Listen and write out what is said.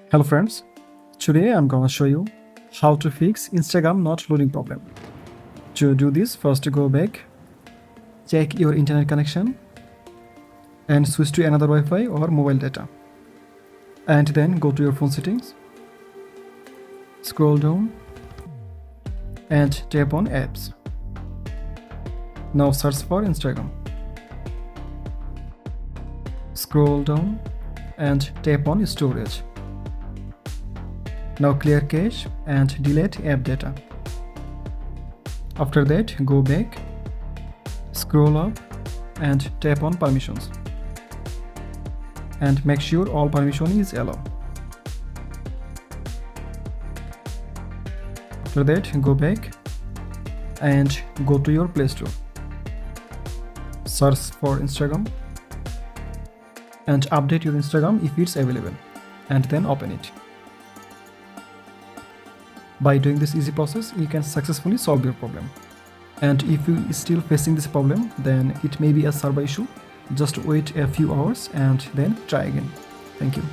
Hello friends, today I'm gonna show you how to fix Instagram not loading problem. To do this, first go back, check your internet connection and switch to another Wi-Fi or mobile data. And then go to your phone settings, scroll down and tap on apps. Now search for Instagram. Scroll down and tap on storage. Now clear cache and delete app data. After that, go back, scroll up and tap on permissions. And make sure all permission is allowed. After that, go back and go to your Play Store. Search for Instagram and update your Instagram if it's available, and then open it. By doing this easy process, you can successfully solve your problem. And if you are still facing this problem, then it may be a server issue. Just wait a few hours and then try again. Thank you.